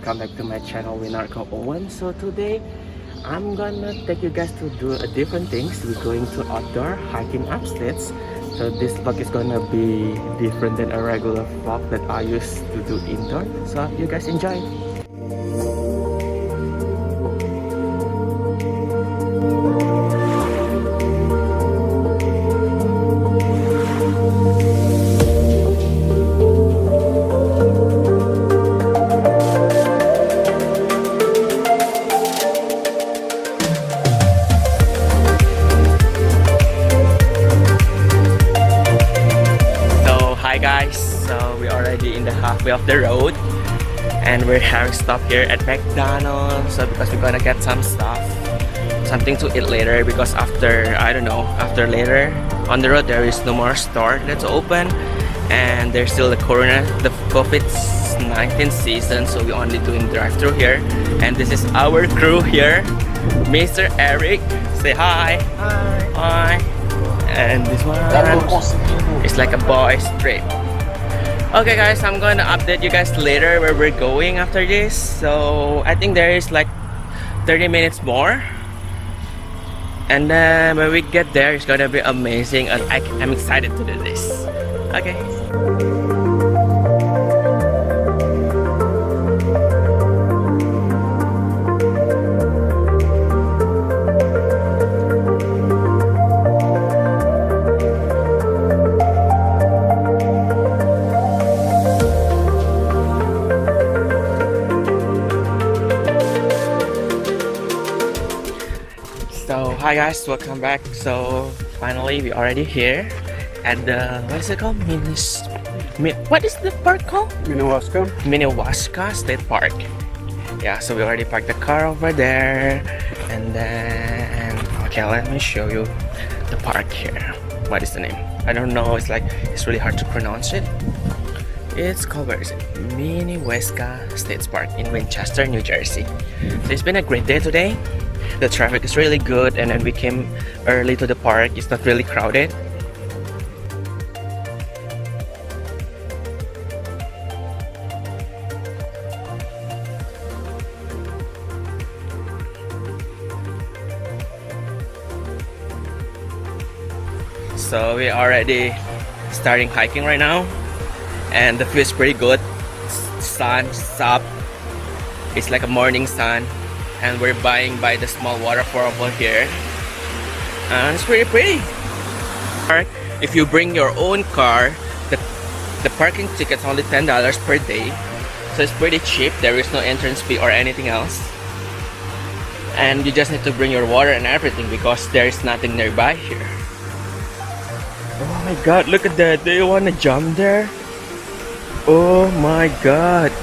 welcome back to my channel Winarko Owen. So today I'm gonna take you guys to do different things. We're going to outdoor hiking upstates. So this vlog is gonna be different than a regular vlog that I used to do indoor. So you guys enjoy. Hi guys, so we're already in the halfway of the road and we're having stop here at McDonald's. So because we're gonna get some stuff, something to eat later, because after, I don't know, after later on the road there is no more store that's open and there's still the COVID-19 season, so we're only doing drive-thru here. And this is our crew here, Mr. Eric, say hi. Hi. And this one is like a boys trip. Okay guys, I'm gonna update you guys later where we're going after this. So I think there is like 30 minutes more, and then when we get there it's gonna be amazing, and I'm excited to do this. Okay. So hi guys, welcome back. So finally we already here at the, what is it called? What is the park called? Minnewaska State Park. Yeah, so we already parked the car over there, and then okay, let me show you the park here. What is the name? I don't know, it's really hard to pronounce it. It's called, where is it? Minnewaska State Park in Winchester, New Jersey. So it's been a great day today. The traffic is really good, and then we came early to the park. It's not really crowded. So we're already starting hiking right now, and the view is pretty good. Sun's up. It's like a morning sun. And we're buying by the small waterfall over here, and it's pretty. If you bring your own car, the parking ticket's only $10 per day, so it's pretty cheap. There is no entrance fee or anything else, and you just need to bring your water and everything because there is nothing nearby here. Oh my god, look at that. Do you want to jump there? Oh my god,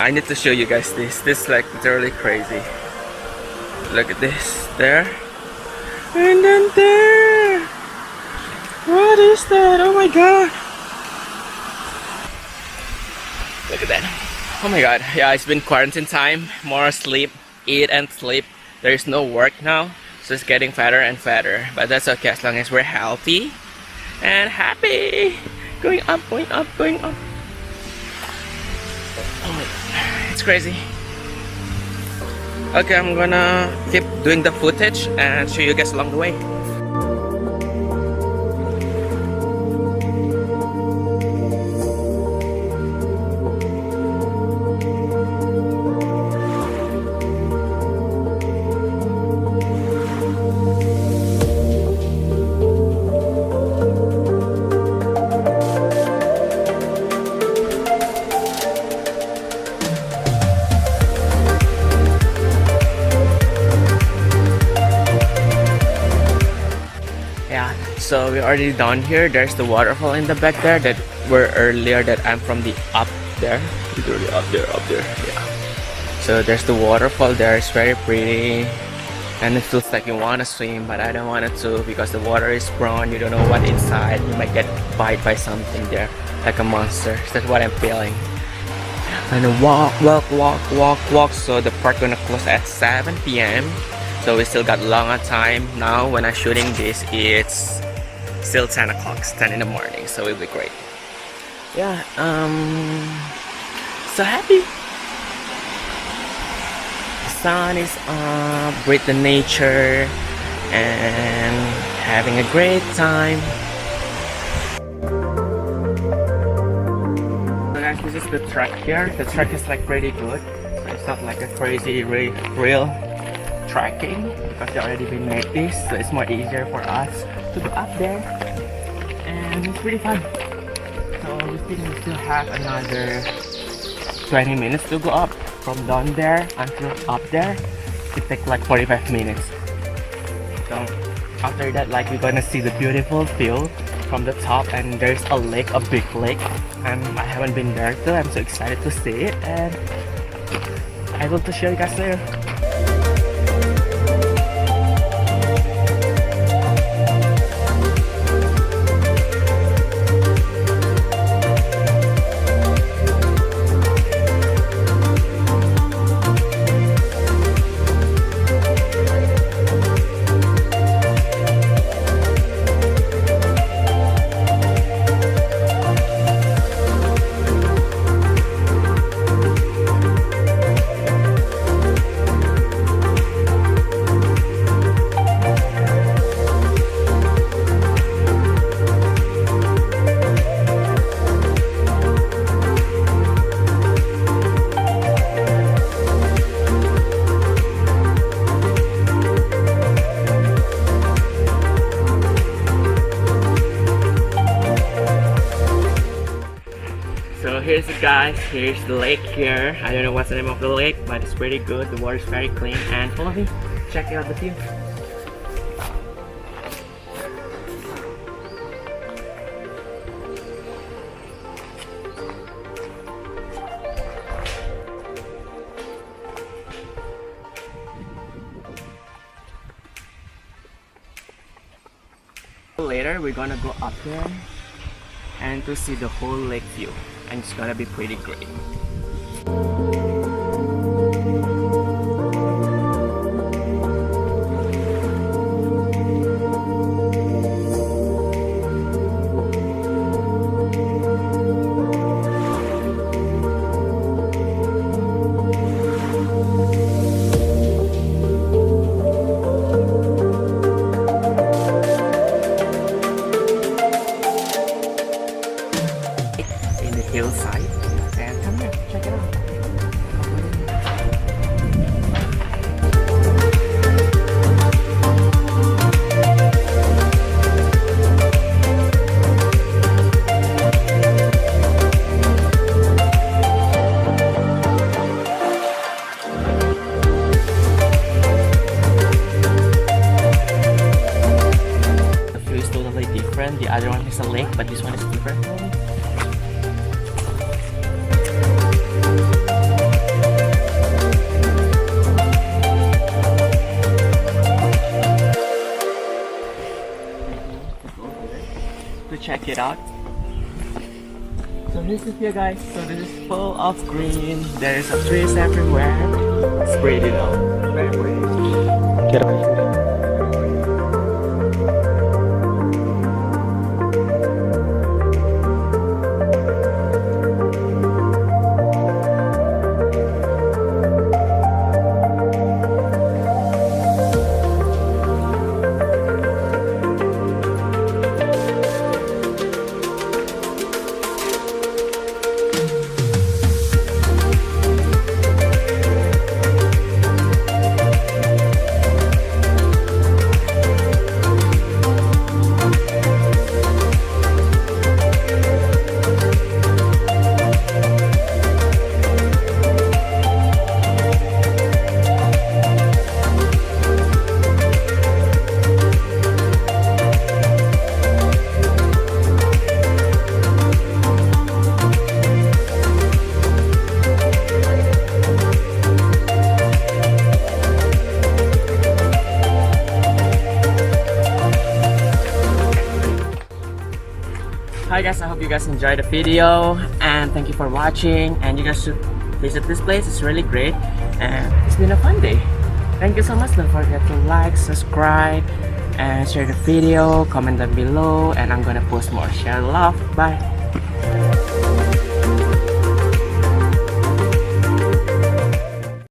I need to show you guys this. This is like literally crazy. Look at this. There. And then there. What is that? Oh my god. Look at that. Oh my god. Yeah, it's been quarantine time. More sleep, eat and sleep. There is no work now. So it's getting fatter and fatter. But that's okay as long as we're healthy and happy. Going up, going up, going up. It's crazy. Okay, I'm gonna keep doing the footage and show you guys along the way. So we're already down here. There's the waterfall in the back there that were earlier that I'm from the up there. Literally up there, yeah. So there's the waterfall there. It's very pretty. And it feels like you want to swim, but I don't want it to because the water is brown. You don't know what inside. You might get bite by something there, like a monster. That's what I'm feeling. And walk. So the park gonna close at 7 p.m. So we still got longer time. Now when I'm shooting this, it's still 10 o'clock, it's 10 in the morning, so it'll be great. Yeah, so happy. sun is up, breathe the nature, and having a great time. So guys, this is the track here. The track is like pretty good. So it's not like a crazy real trekking because they already been made this, so it's more easier for us to go up there, and it's pretty fun. So we think we still have another 20 minutes to go up from down there until up there. It takes like 45 minutes. So after that, like, we're gonna see the beautiful view from the top, and there's a lake, a big lake, and I haven't been there too. I'm so excited to see it, and I will to show you guys later. Here's it guys, here's the lake here. I don't know what's the name of the lake, but it's pretty good. The water is very clean, and follow me, check out the view. Later we're gonna go up there and to see the whole lake view, and it's gonna be pretty great. Hillside, and come here, check it out. The view is totally different. The other one is a lake, but this one is different. To check it out. So here's the view guys. So this is full of green. There is some trees everywhere. It's pretty though. Very pretty. Get up. Hi guys, I hope you guys enjoyed the video, and thank you for watching, and you guys should visit this place. It's really great, and it's been a fun day. Thank you so much. Don't forget to like, subscribe, and share the video, comment down below, and I'm gonna post more. Share love. Bye.